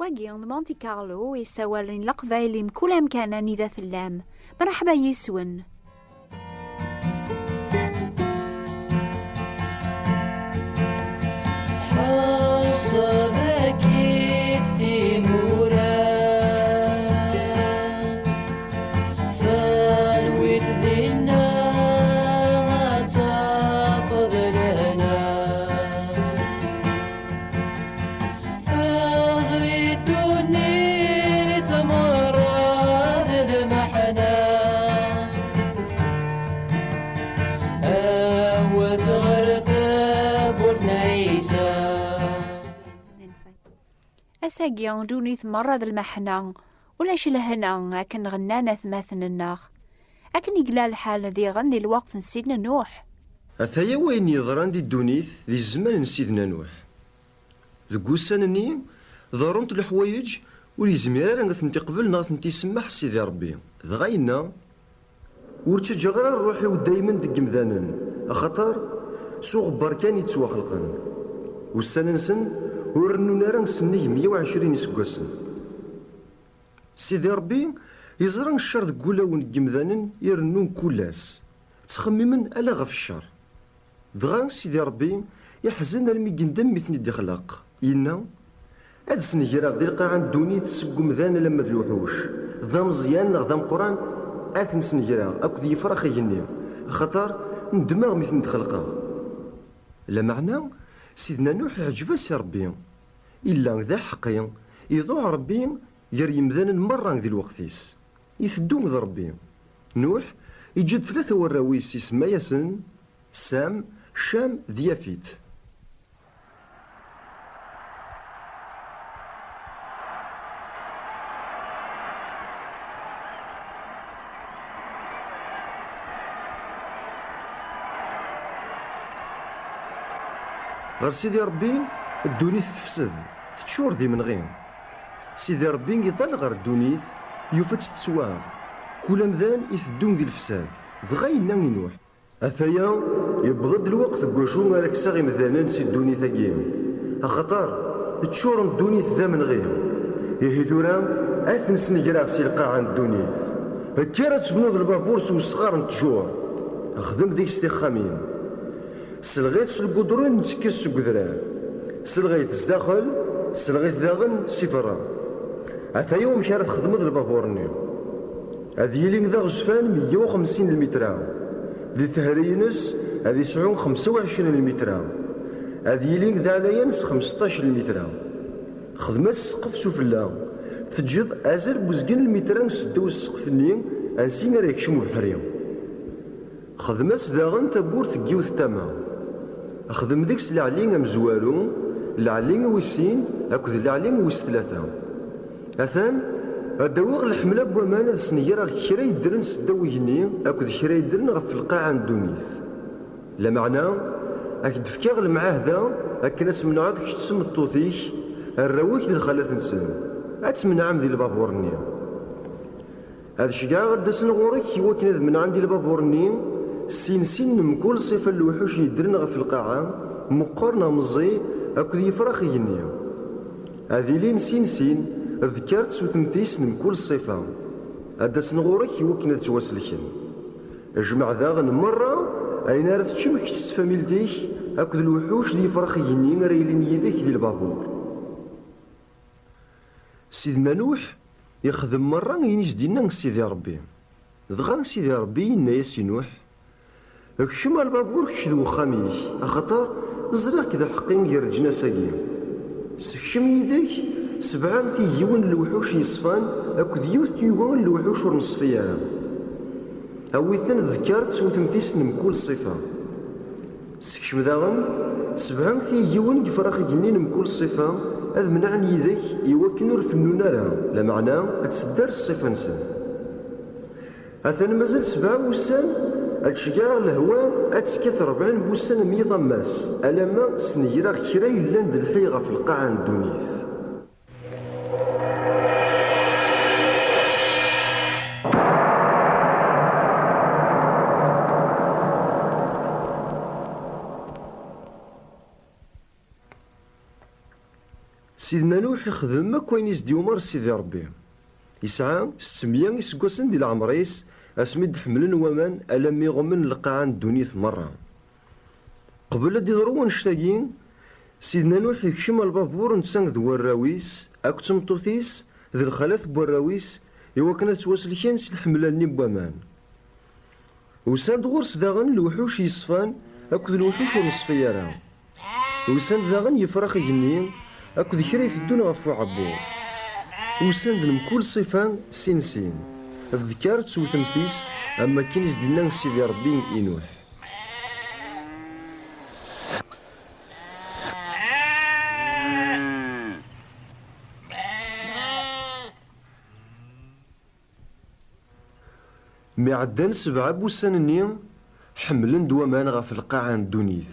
واقي مونتي كارلو يسوالين لقبايل كل أمكان إذا ثلام. مرحبا يسون. أساقيا دونيث مرة ذا المحنة ولاش لهنا أكن غنانا ثماثن الناخ أكن يقلا الحال ذي غني الوقت نسيدنا نوح. أثايا وين يضران دي الدونيث ذي الزمان نسيدنا نوح القوسان ضرونت الحوايج وليزميرا غاثنتي قبل نغاثنتي سمح سيدي ربي ضغاينا ورتشجع غير روحي ودايما دق مذانن خاطر سوق بركان يتسوا خلقن والسننسن ورنو نارا سنيه 120 سكواسن سيدي ربي يزران الشر دقولا ونقمذانن يرنون كولاس تخممن ألا غف الشر دغا سيدي ربي يحزن المي قندم مثني دي خلاق ينا هاد سنجيرا غدي القاعة الدوني تسقو مذان لما دلوحوش ذا مزيان ذا مقران اثن سنجيرا اكو ذي فرخ يجني خطر ندماغ مثل تخلقها لا معنى سيدنا نوح عجبس ربي إلا ذا حقي يضوع ربي يري مذان مرة ذي الوقتيس يثدوم ذا ربي نوح يجد 3 وراويس يسمى ياسن سام شام ذيافيت غير سيدي ربي الدونيث تفسد تشور دي من غير سيدي ربي يضل غير الدونيث يوفتش تسواه كل مذان يثدون ذي الفساد ضغينا ينوح أثايا يبغض الوقت قوشو راك ساغي مذانا سي الدونيث أكيم أخطر تشور الدونيث ذا من غير يهي ثورا أثن سنجراغ سي القاعة الدونيث هكا تبنوض البابورس والصغار نتجور خدم ذيك استخامين سلغيت سلقدرون نتكس سقدران سلغيت زداخل سلغيت داغن سفرا عفا يوم مشارة تخدمض البابورني هذه يلين ذا غزفان 150 المتر ذي تهرينس هذه يسعون 25 المتر هذه يلين ذا علينس 15 المتر خدمة السقف سفلا تجد أزل بوزقين المتر نسدو السقف النين أنسين راه يكشمو بحريم خدمة داغن تبور تجيوث تما خدم ديكس العلين مزوالو العلين ويسين أكد العلين ويس 3 أثان الدواغ الحملة بوامان هذا سنيرا كرا يدرن سداو يجني أكد كرا يدرن غف القاعة الدونيث لا معنى أكد فكاغ المعاهدة أكد ناس من عاد كش تسم الطوثيش الروايك دي الخلاث نسن أتسمن عام ذي البابورني هذا الشقاع غدا سنغورك يوكن من عندي البابورني سين مكل صفة الوحوش يدرن غف القاعة مقارنة مزي أكد يفرخ يجني هذه لين سين ذكرت سوتنتيس مكل صفة هذا سنغورك يوكن تتواسلكن اجمع ذاغن مرة أين راه تشمك تستفاميلتيك أكد الوحوش دي فرخ يجني ريلين يديك دي البابور سيدنا نوح يخدم مرة ينيش دينا سيدي ربي دغا سيدي ربي ينا يا سي نوح اكشم البابور كشدو خاميك اخطر زرع كذا حقين يرجنا ساقي استكشم يديك 7 يون الوحوش يصفان اكد يون الوحوش ورنصفيا اويثن ذكرت سوتمتيس مكل صفة استكشم داغن 7 يون يفرخ جنين مكل صفة هذا منعني يديك يوكنور في النونارة لا معنى أتسدر الصفة نسن أثنى مازال 7 وسان الشجاع الهواء أتسكث 40 بوسان ميضا ماس ألما سنجرا كرا يلان د الحيغة في القاعة الدونيث سيدنا نوح يخدم كوين يزديومر سيدي ربي يسعى 600 يسقسن ديال العمريس اسميد حملن ومان ألم يغمن القاعان الدنيث مرة. قبل دي ضروا نشتاقين سيدنا نوح يكشم البابور نسان ذو الراويس أكتم طوثيس ذي الخلاث بوراويس إوا كانت تواسلكين سي الحملاني بوامان. وسان غورس داغن الوحوش يصفان أكد الوحوش ينصفيارا. وسان داغن يفرخ يجنين أكد كرا يثدون غفو عبور. وسان من كل صفان سين الذكار تسو تمثيس أما كين يزدنا سيدي ربي إنوح. معدن 7 بوسان حملن دوامان غف القاعة الدنيث.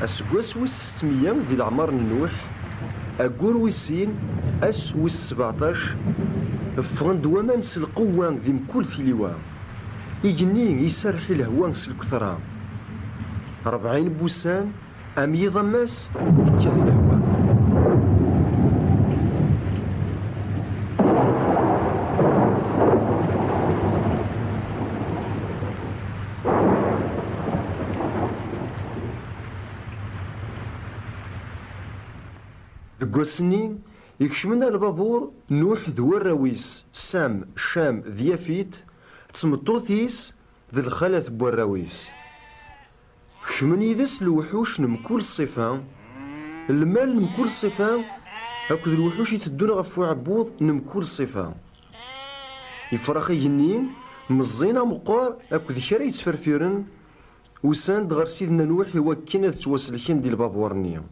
أسقواس ويس 600 ديال العمر نوح أقور ويسين أس ويس 17 فغن دوامان سلقوان ذي مكول ثليوان يجنين يسرحي الهوان سلكثران 40 بوسان أم يضماس تكاث الهوان. دقوسني يكشمنا البابور نوح ذو الراويس سام شام ذيافيت تسمطوثيس ذي الخلاث بوراويس. كشمن يدس الوحوش نمكول الصفة المال نمكول الصفة هاكد الوحوش يتدون غفو عبوض نمكول الصفة يفرخي جنين مزينة مقار هاكد كرا يتفرفيرن وساند غير سيدنا نوح يوكينا تتواسلكين ديال البابورنية.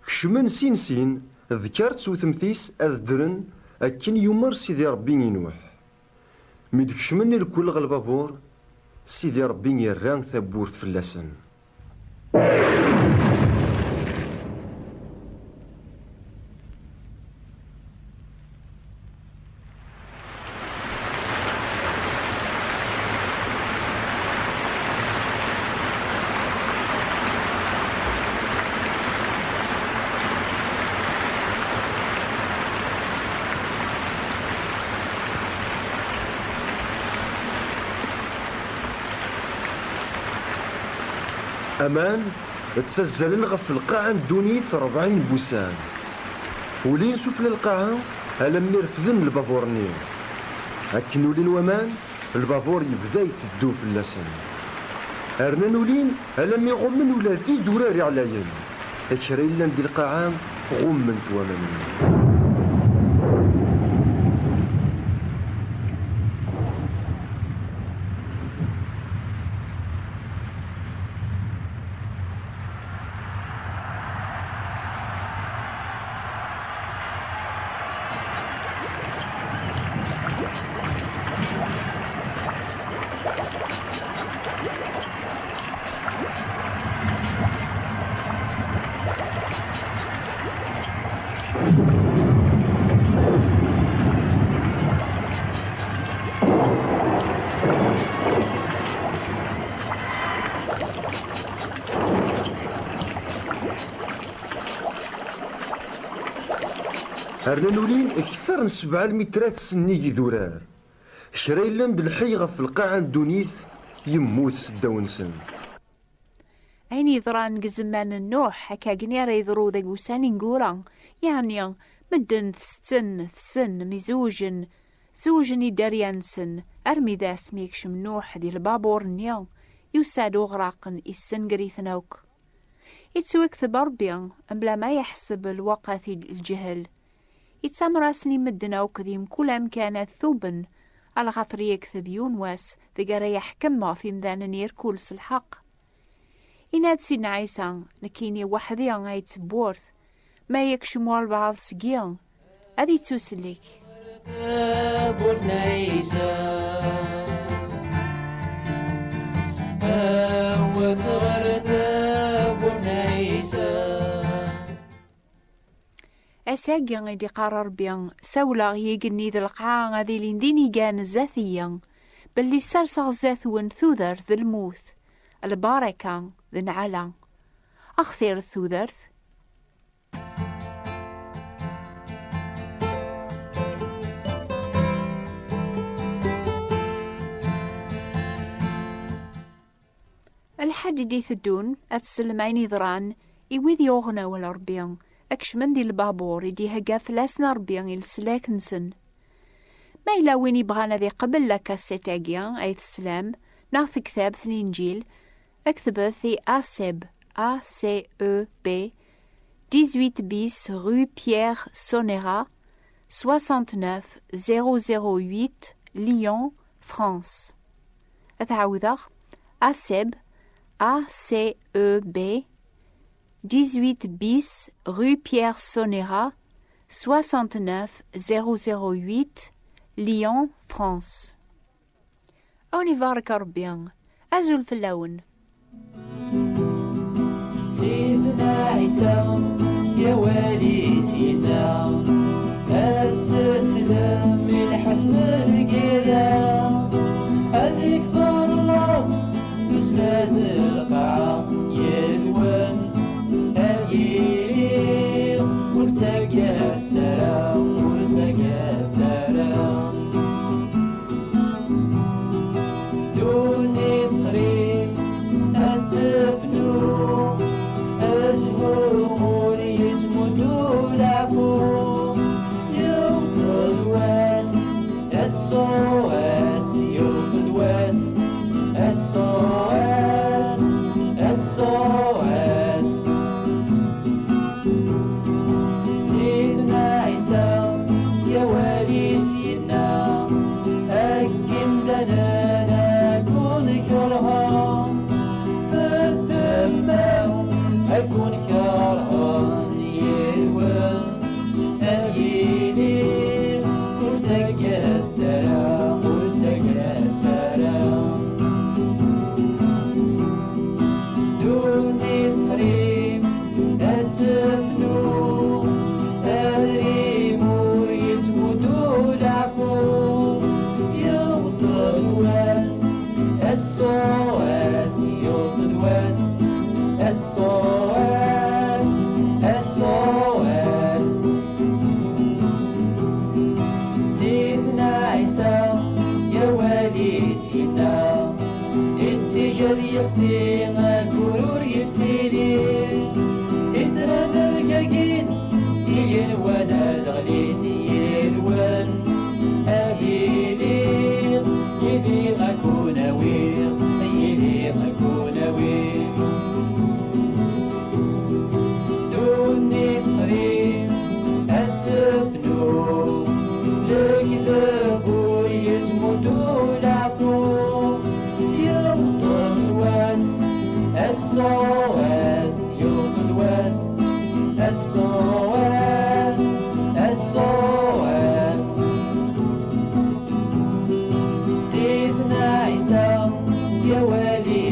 كشمن سين ذكرت سو تمثيس أذدرن أكن يمر سيدي ربي نوح. ميد كشمن الكل غالبابور سيدي ربي يران ثبورت فلاسن. أمان تسزلن غف القاعة الدنيث 40 بوسان ولين سفل القاعة ألم نرفذن البابورني أكن ولين ومان البابور يبدا يتدو في اللسان أرنان ولين ألم يغمن ولا دي دوراري عليا أكرين لان دي القاعة غمنت ومان. هرنا نولين أكثر من 7 مترات سني دورار شرايلن دالحي غف القاعة الدنيث يموت سداونسن. أين يضران قزمان النوح هكا قنيرا يضرو ذا قوساني نقورا يعني مدن ثسن مزوجن زوجن يداريانسن أرمي ذا سميكشم نوح دي البابور نيا يسادو غراقن السن قريثنوك يتسوك ثبربيا أمبلا ما يحسب الوقت الجهل يتسامراسني مدنوك ذيم كل أمكانات ثوبن على خاطر يكذب يونواس ذقرا يحكمها في مذان يركولس الحق. إناد سيدنا عيسى نكيني وحدي غايت بورث ما يكشموا البعض سقيا أذي توسليك وثغرت بنيسا ساقي غيدي قرار بيان سولا يقني ذا القاعة غادي لنديني كان زاثيا باللي سرسغ زاثون ثوذر ذا الموث الباركة ذا نعلا أخثير الثوذرث. الحد دي ثدون أتسلميني ذران إويذ يوغنا والربيان أكشمن دي البابور يدي هقا فلاسنا ربيان السلاكنسن ما إلا وين يبغانا ذي قبل لك السيتاقيا أي السلام ناخذ كتاب ثنينجيل اكتب في ASEB ACEB 18 bis rue Pierre Sonera 69 008 Lyon France. أتعوذر ASEB ACEB 18 bis rue Pierre Sonera 69 008 Lyon France. أوني بارك ربيان أزول في اللون. سيدنا عيسى يا والي سيدنا التسلم من حسن القراء هذيك ظل الراس يسلاز القاعة يلون هايلي والتقى الترى والتقى الترى دوني الطريق أتفنو أزهور يتمدو العفو يوم الواس الصواس يوم الواس الصواس الصواس سيدنا عيسى يا والي سيدنا أكم لنا نكون كرهان في الدم أكون كرهان يلون أيلي والتقى الترى والتقى الترى دوني الطريق أتفنو الريم يتمدو العفو يوم الواس الصواس يوم الواس الصواس الصواس سيدنا عيسى يا والي سيدنا الدجال يغسين الكرور يتسيلي إثر درقاقين يين وانا دغلين يلون أهيلي يدي غكون ويغ يدي غكون ويغ دوني الطريق أتفنو لكذب يتمدو العفو يوم الواس الصواس يوم الواس الصواس الصواس سيدنا عيسى يا والي